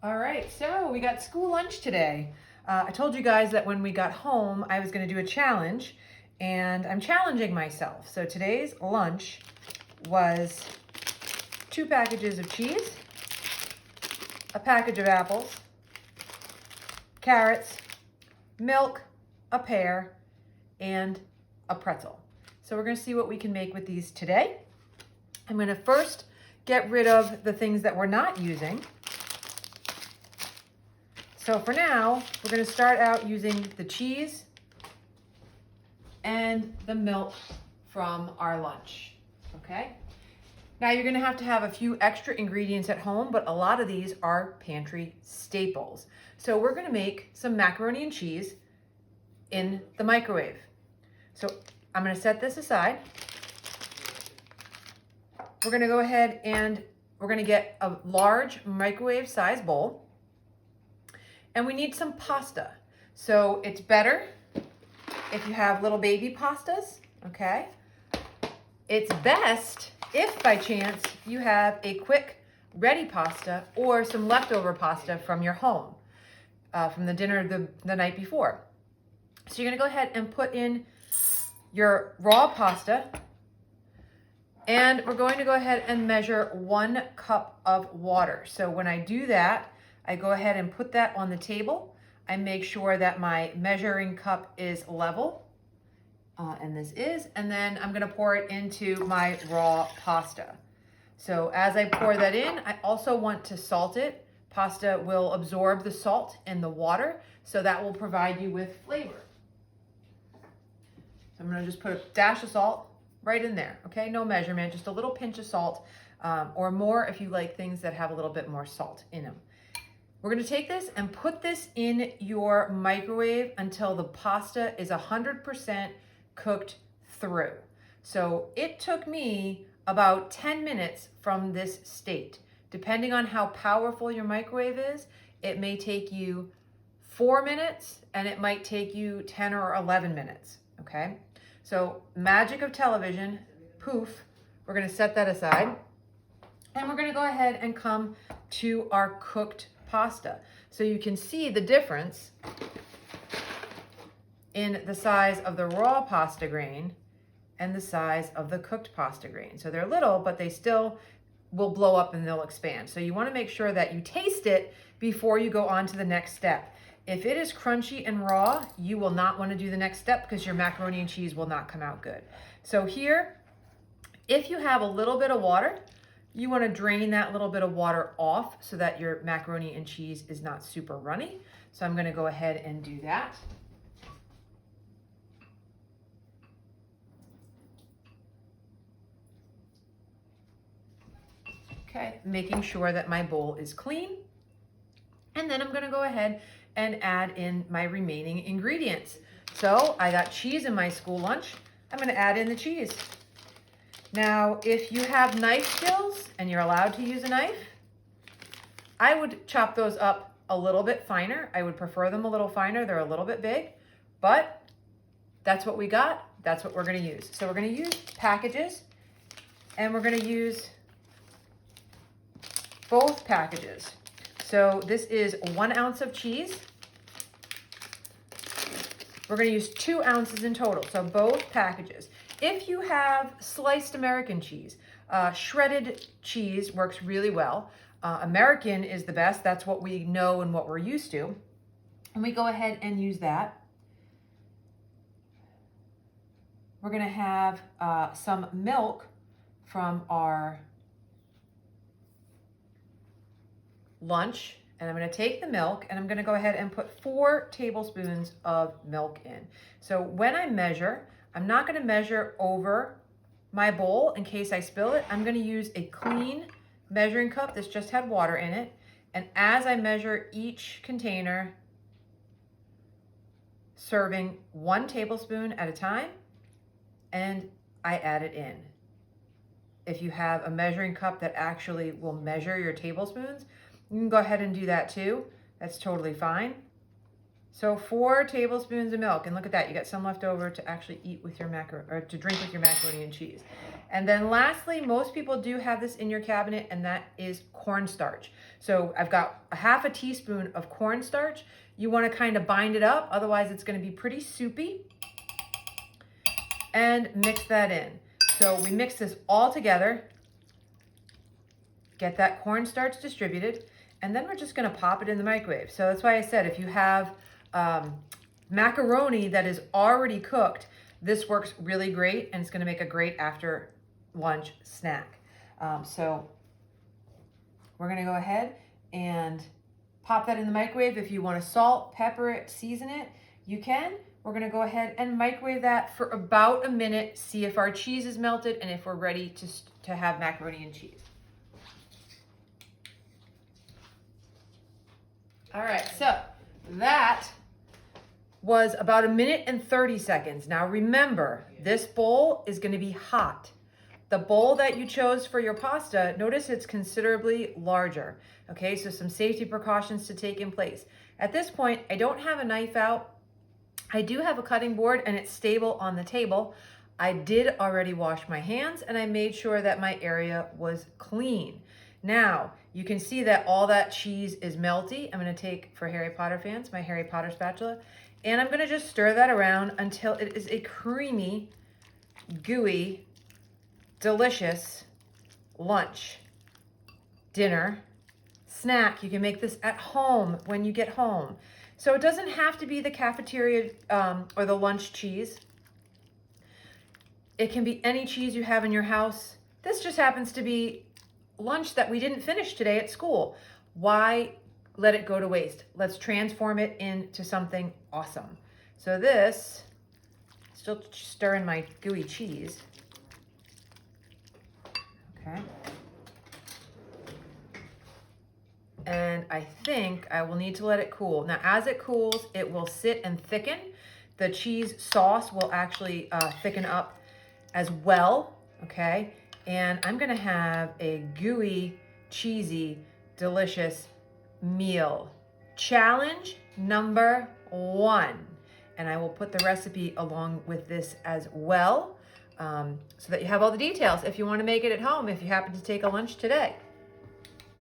All right, so we got school lunch today. I told you guys that when we got home, I was going to do a challenge, and I'm challenging myself. So today's lunch was 2 packages of cheese, a package of apples, carrots, milk, a pear, and a pretzel. So we're going to see what we can make with these today. I'm going to first get rid of the things that we're not using. So for now, we're going to start out using the cheese and the milk from our lunch, okay? Now you're going to have a few extra ingredients at home, but a lot of these are pantry staples. So we're going to make some macaroni and cheese in the microwave. So I'm going to set this aside. We're going to go ahead and we're going to get a large microwave size bowl. And we need some pasta. So it's better if you have little baby pastas, okay? It's best if by chance you have a quick ready pasta or some leftover pasta from your home, from the dinner the night before. So you're gonna go ahead and put in your raw pasta, and we're going to go ahead and measure 1 cup of water. So when I do that, I go ahead and put that on the table. I make sure that my measuring cup is level, and this is, and then I'm gonna pour it into my raw pasta. So as I pour that in, I also want to salt it. Pasta will absorb the salt in the water, so that will provide you with flavor. So I'm gonna just put a dash of salt right in there, okay? No measurement, just a little pinch of salt, or more if you like things that have a little bit more salt in them. We're gonna take this and put this in your microwave until the pasta is 100% cooked through. So it took me about 10 minutes from this state. Depending on how powerful your microwave is, it may take you 4 minutes and it might take you 10 or 11 minutes, okay? So magic of television, poof, we're gonna set that aside. And we're gonna go ahead and come to our cooked pasta. So you can see the difference in the size of the raw pasta grain and the size of the cooked pasta grain. So they're little, but they still will blow up and they'll expand. So you want to make sure that you taste it before you go on to the next step. If it is crunchy and raw, you will not want to do the next step because your macaroni and cheese will not come out good. So here, if you have a little bit of water, you want to drain that little bit of water off so that your macaroni and cheese is not super runny. So I'm going to go ahead and do that. Okay, making sure that my bowl is clean. And then I'm going to go ahead and add in my remaining ingredients. So I got cheese in my school lunch. I'm going to add in the cheese. Now, if you have knife skills and you're allowed to use a knife, I would chop those up a little bit finer. I would prefer them a little finer. They're a little bit big, but that's what we got. That's what we're going to use. So we're going to use packages, and we're going to use both packages. So this is 1 ounce of cheese. We're going to use 2 ounces in total, so both packages. If you have sliced American cheese, shredded cheese works really well. American is the best. That's what we know and what we're used to. And we go ahead and use that. We're going to have some milk from our lunch, and I'm going to take the milk and I'm going to go ahead and put 4 tablespoons of milk in. So when I measure, I'm not going to measure over my bowl in case I spill it. I'm going to use a clean measuring cup that's just had water in it. And as I measure each container, serving 1 tablespoon at a time, and I add it in. If you have a measuring cup that actually will measure your tablespoons, you can go ahead and do that too. That's totally fine. So 4 tablespoons of milk, and look at that, you got some left over to actually eat with your macaroni, or to drink with your macaroni and cheese. And then lastly, most people do have this in your cabinet, and that is cornstarch. So I've got a half a teaspoon of cornstarch. You want to kind of bind it up, otherwise it's going to be pretty soupy. And mix that in. So we mix this all together, get that cornstarch distributed, and then we're just going to pop it in the microwave. So that's why I said if you have macaroni that is already cooked, this works really great, and it's going to make a great after lunch snack. So we're going to go ahead and pop that in the microwave. If you want to salt, pepper it, season it, you can. We're going to go ahead and microwave that for about a minute, see if our cheese is melted and if we're ready to have macaroni and cheese. All right, so that was about 1:30 seconds. Now remember, this bowl is going to be hot. The bowl that you chose for your pasta, notice it's considerably larger. Okay, so some safety precautions to take in place. At this point, I don't have a knife out. I do have a cutting board and it's stable on the table. I did already wash my hands and I made sure that my area was clean. Now, you can see that all that cheese is melty. I'm going to take, for Harry Potter fans, my Harry Potter spatula, and I'm going to just stir that around until it is a creamy, gooey, delicious lunch, dinner, snack. You can make this at home when you get home. So it doesn't have to be the cafeteria or the lunch cheese. It can be any cheese you have in your house. This just happens to be lunch that we didn't finish today at school. Why let it go to waste? Let's transform it into something awesome. So this, still stirring my gooey cheese. Okay. And I think I will need to let it cool. Now, as it cools, it will sit and thicken. The cheese sauce will actually thicken up as well, okay? And I'm gonna have a gooey, cheesy, delicious meal. Challenge number 1. And I will put the recipe along with this as well, so that you have all the details if you wanna make it at home, if you happen to take a lunch today.